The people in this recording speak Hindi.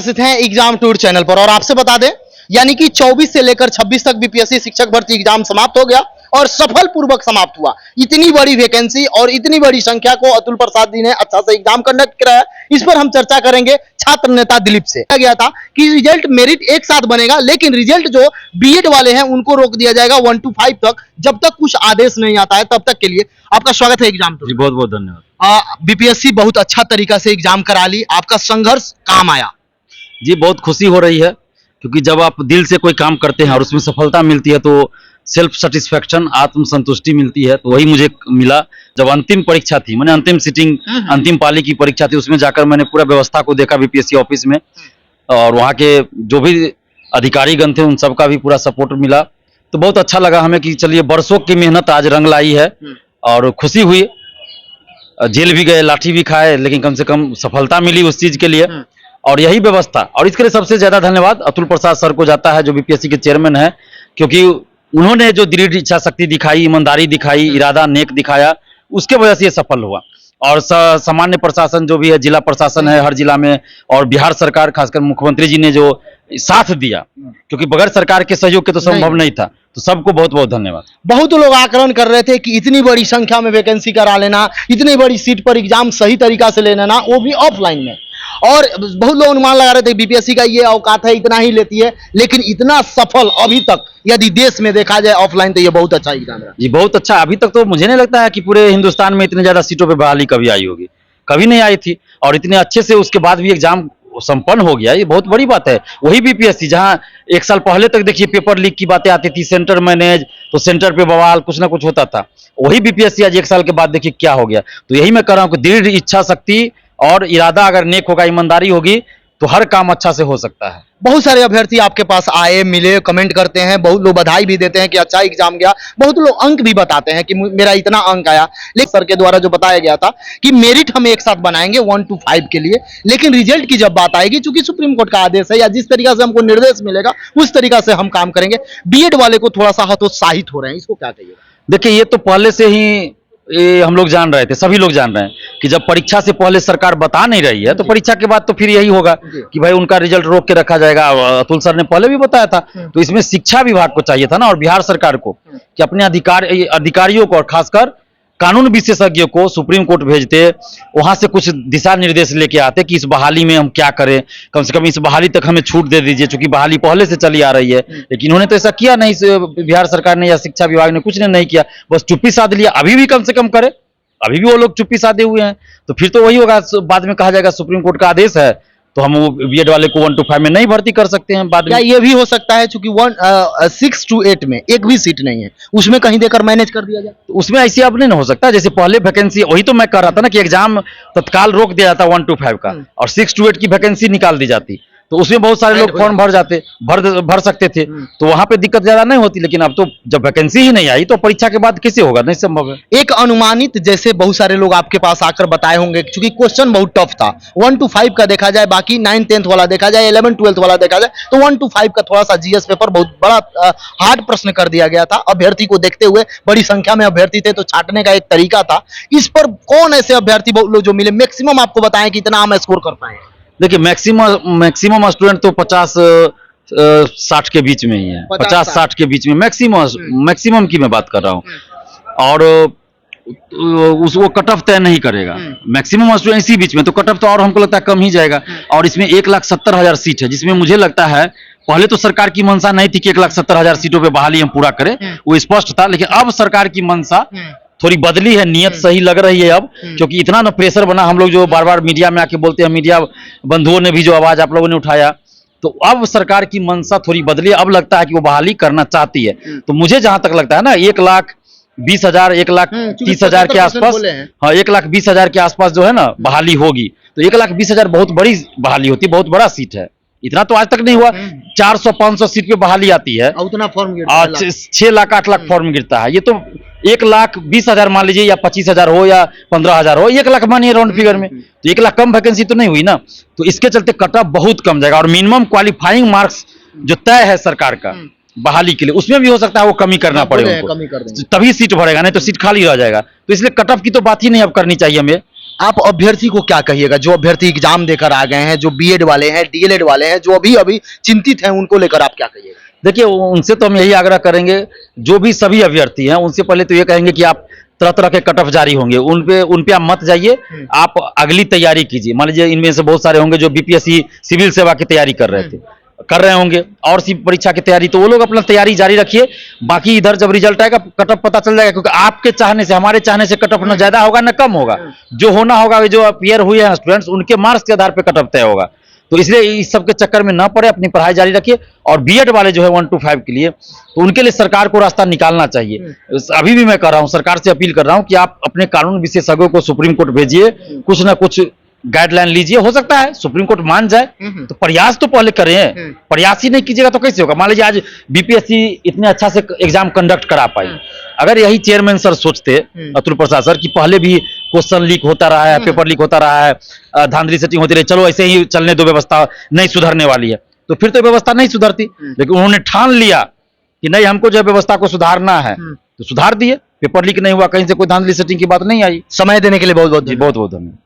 उपस्थित हैं एग्जाम टूर चैनल पर और आपसे बता दें यानी कि 24 से लेकर 26 तक बीपीएससी शिक्षक भर्ती एग्जाम समाप्त हो गया और सफल पूर्वक समाप्त हुआ। इतनी बड़ी वैकेंसी और इतनी बड़ी संख्या को अतुल प्रसाद जी ने अच्छा से एग्जाम कंडक्ट कराया, इस पर हम चर्चा करेंगे छात्र नेता दिलीप से। कहा गया था कि रिजल्ट मेरिट एक साथ बनेगा, लेकिन रिजल्ट जो बीएड वाले हैं उनको रोक दिया जाएगा 1 to 5 तक, जब तक कुछ आदेश नहीं आता है तब तक के लिए। आपका स्वागत है एग्जाम टूर। जी बहुत बहुत धन्यवाद। बीपीएससी बहुत अच्छा तरीका से एग्जाम करा ली, आपका संघर्ष काम आया। जी बहुत खुशी हो रही है, क्योंकि जब आप दिल से कोई काम करते हैं और उसमें सफलता मिलती है तो सेल्फ सेटिस्फेक्शन, आत्मसंतुष्टि मिलती है। तो वही मुझे मिला जब अंतिम परीक्षा थी, मैंने अंतिम सीटिंग, अंतिम पाली की परीक्षा थी, उसमें जाकर मैंने पूरा व्यवस्था को देखा बीपीएससी ऑफिस में, और वहाँ के जो भी अधिकारीगण थे उन सबका भी पूरा सपोर्ट मिला। तो बहुत अच्छा लगा हमें कि चलिए वर्षों की मेहनत आज रंग लाई है, और खुशी हुई। जेल भी गए, लाठी भी खाए, लेकिन कम से कम सफलता मिली उस चीज के लिए। और यही व्यवस्था, और इसके लिए सबसे ज्यादा धन्यवाद अतुल प्रसाद सर को जाता है, जो बीपीएससी के चेयरमैन है, क्योंकि उन्होंने जो दृढ़ इच्छा शक्ति दिखाई, ईमानदारी दिखाई, इरादा नेक दिखाया, उसके वजह से ये सफल हुआ। और सामान्य प्रशासन जो भी है, जिला प्रशासन है हर जिला में, और बिहार सरकार खासकर मुख्यमंत्री जी ने जो साथ दिया, क्योंकि बगैर सरकार के सहयोग के तो संभव नहीं था। तो सबको बहुत बहुत धन्यवाद। बहुत लोग आकलन कर रहे थे कि इतनी बड़ी संख्या में वैकेंसी करा लेना, इतनी बड़ी सीट पर एग्जाम सही तरीका से ले लेना, वो भी ऑफलाइन में, और बहुत लोग अनुमान लगा रहे थे बीपीएससी का ये औकात है, इतना ही लेती है, लेकिन इतना सफल अभी तक यदि देश में देखा जाए ऑफलाइन तो ये बहुत अच्छा एग्जाम है। जी बहुत अच्छा। अभी तक तो मुझे नहीं लगता है कि पूरे हिंदुस्तान में इतने ज्यादा सीटों पे बहाली कभी आई होगी, कभी नहीं आई थी, और इतने अच्छे से उसके बाद भी एग्जाम संपन्न हो गया, ये बहुत बड़ी बात है। वही बीपीएससी जहां एक साल पहले तक देखिए पेपर लीक की बातें आती थी, सेंटर मैनेज, तो सेंटर पे बवाल कुछ ना कुछ होता था, वही बीपीएससी आज एक साल के बाद देखिए क्या हो गया। तो यही मैं कह रहा हूँ कि दृढ़ इच्छा शक्ति और इरादा अगर नेक होगा, ईमानदारी होगी, तो हर काम अच्छा से हो सकता है। बहुत सारे अभ्यर्थी आपके पास आए, मिले, कमेंट करते हैं, बहुत लोग बधाई भी देते हैं कि अच्छा एग्जाम गया, बहुत लोग अंक भी बताते हैं कि मेरा इतना अंक आया। लेकिन सर के द्वारा जो बताया गया था कि मेरिट हम एक साथ बनाएंगे 1 to 5 के लिए, लेकिन रिजल्ट की जब बात आएगी, चूंकि सुप्रीम कोर्ट का आदेश है या जिस तरीका से हमको निर्देश मिलेगा उस तरीका से हम काम करेंगे। बीएड वाले को थोड़ा सा हतोत्साहित हो रहे हैं, इसको क्या कहिएगा? देखिए ये तो पहले से ही ये हम लोग जान रहे थे, सभी लोग जान रहे हैं कि जब परीक्षा से पहले सरकार बता नहीं रही है तो परीक्षा के बाद तो फिर यही होगा कि भाई उनका रिजल्ट रोक के रखा जाएगा। अतुल सर ने पहले भी बताया था। तो इसमें शिक्षा विभाग को चाहिए था ना, और बिहार सरकार को, कि अपने अधिकारियों को और खासकर कानून विशेषज्ञों को सुप्रीम कोर्ट भेजते, वहां से कुछ दिशा निर्देश लेके आते कि इस बहाली में हम क्या करें, कम से कम इस बहाली तक हमें छूट दे दीजिए, चूंकि बहाली पहले से चली आ रही है। लेकिन इन्होंने तो ऐसा किया नहीं, बिहार सरकार ने या शिक्षा विभाग ने कुछ ने नहीं किया, बस चुप्पी साध लिया। अभी भी कम से कम करे, अभी भी वो लोग चुप्पी साधे हुए हैं। तो फिर तो वही होगा, बाद में कहा जाएगा सुप्रीम कोर्ट का आदेश है तो हम वो बीएड वाले को 1 to 5 में नहीं भर्ती कर सकते हैं। बाद में क्या ये भी हो सकता है चूंकि 6 to 8 में एक भी सीट नहीं है, उसमें कहीं देकर मैनेज कर दिया जाए? तो उसमें ऐसे अब नहीं हो सकता, जैसे पहले वैकेंसी, वही तो मैं कह रहा था ना कि एग्जाम तत्काल रोक दिया जाता 1 to 5 का, और 6 to 8 की वैकेंसी निकाल दी जाती, तो उसमें बहुत सारे लोग फॉर्म भर सकते थे, तो वहां पे दिक्कत ज्यादा नहीं होती। लेकिन अब तो जब वैकेंसी ही नहीं आई तो परीक्षा के बाद कैसे होगा, नहीं संभव है। एक अनुमानित, जैसे बहुत सारे लोग आपके पास आकर बताए होंगे, क्योंकि क्वेश्चन बहुत टफ था, 1 to 5 का देखा जाए, बाकी 9th 10th वाला देखा जाए, 11th 12th वाला देखा जाए, तो 1 to 5 का थोड़ा सा जीएस पेपर बहुत बड़ा हार्ड प्रश्न कर दिया गया था। अभ्यर्थी को देखते हुए, बड़ी संख्या में अभ्यर्थी थे तो छांटने का एक तरीका था। इस पर कौन ऐसे अभ्यर्थी बहुत लोग जो मिले, मैक्सिमम आपको बताएं कि इतना हम स्कोर कर पाए? देखिए मैक्सिमम स्टूडेंट तो 50-60 के बीच में ही है, 50-60 के बीच में मैक्सिमम की मैं बात कर रहा हूँ। और वो कट ऑफ तय नहीं करेगा, मैक्सिमम स्टूडेंट इसी बीच में, तो कट ऑफ तो और हमको लगता है कम ही जाएगा। और इसमें 1,70,000 सीट है, जिसमें मुझे लगता है पहले तो सरकार की मंशा नहीं थी कि 1,70,000 सीटों पे बहाली हम पूरा करें, वो स्पष्ट था। लेकिन अब सरकार की मंशा थोड़ी बदली है, नियत सही लग रही है अब, क्योंकि इतना ना प्रेशर बना। हम लोग जो बार बार मीडिया में आके बोलते हैं, मीडिया बंधुओं ने भी जो आवाज आप लोगों ने उठाया, तो अब सरकार की मंशा थोड़ी बदली, अब लगता है कि वो बहाली करना चाहती है। तो मुझे जहां तक लगता है ना, 1,20,000 1,30,000 के आसपास, हाँ 1,20,000 के आसपास जो है ना बहाली होगी, तो 1,20,000 बहुत बड़ी बहाली होती है, बहुत बड़ा सीट है। इतना तो आज तक नहीं हुआ, 400-500 सीट पे बहाली आती है, उतना फॉर्म 6 लाख 8 लाख फॉर्म गिरता है। ये तो 1,20,000 मान लीजिए, या 25,000 हो या 15,000 हो, 1 लाख मानिए राउंड फिगर में, तो 1 लाख कम वैकेंसी तो नहीं हुई ना। तो इसके चलते कट ऑफ बहुत कम जाएगा, और मिनिमम क्वालिफाइंग मार्क्स जो तय है सरकार का बहाली के लिए, उसमें भी हो सकता है वो कमी करना पड़े उनको, तभी सीट भरेगा, नहीं तो सीट खाली रह जाएगा। तो इसलिए कट ऑफ की तो बात ही नहीं अब करनी चाहिए हमें। आप अभ्यर्थी को क्या कहिएगा, जो अभ्यर्थी एग्जाम देकर आ गए हैं, जो बीएड वाले हैं, डीएलएड वाले हैं, जो अभी अभी चिंतित हैं, उनको लेकर आप क्या कहिएगा? देखिए उनसे तो हम यही आग्रह करेंगे, जो भी सभी अभ्यर्थी हैं उनसे पहले तो ये कहेंगे कि आप तरह तरह के कट ऑफ जारी होंगे, उन पे आप मत जाइए, आप अगली तैयारी कीजिए। मान लीजिए इनमें से बहुत सारे होंगे जो बीपीएससी सिविल सेवा की तैयारी कर रहे होंगे और सी परीक्षा की तैयारी, तो वो लोग अपना तैयारी जारी रखिए। बाकी इधर जब रिजल्ट आएगा कट ऑफ पता चल जाएगा, क्योंकि आपके चाहने से, हमारे चाहने से कट ऑफ न ज्यादा होगा न कम होगा। जो होना होगा, जो अपियर हुए हैं स्टूडेंट्स, उनके मार्क्स के आधार पर कट ऑफ तय होगा। तो इसलिए इस सब के चक्कर में ना पड़े, अपनी पढ़ाई जारी रखिए। और बीएड वाले जो है 1 to 5 के लिए, तो उनके लिए सरकार को रास्ता निकालना चाहिए। अभी भी मैं कर रहा हूं, सरकार से अपील कर रहा हूं कि आप अपने कानून विशेषज्ञों को सुप्रीम कोर्ट भेजिए, कुछ ना कुछ गाइडलाइन लीजिए। हो सकता है सुप्रीम कोर्ट मान जाए, तो प्रयास तो पहले करें। प्रयास ही नहीं कीजिएगा तो कैसे होगा? मान लीजिए आज बीपीएससी इतने अच्छा से एग्जाम कंडक्ट करा पाई, अगर यही चेयरमैन सर सोचते, अतुल प्रसाद सर, कि पहले भी क्वेश्चन लीक होता रहा है, पेपर लीक होता रहा है, धांधली सेटिंग होती रही, चलो ऐसे ही चलने दो, व्यवस्था नहीं सुधरने वाली है, तो फिर तो व्यवस्था नहीं सुधरती। लेकिन उन्होंने ठान लिया कि नहीं, हमको जो व्यवस्था को सुधारना है, तो सुधार दिए। पेपर लीक नहीं हुआ, कहीं से कोई धांधली सेटिंग की बात नहीं आई। समय देने के लिए बहुत बहुत जी बहुत बहुत धन्यवाद।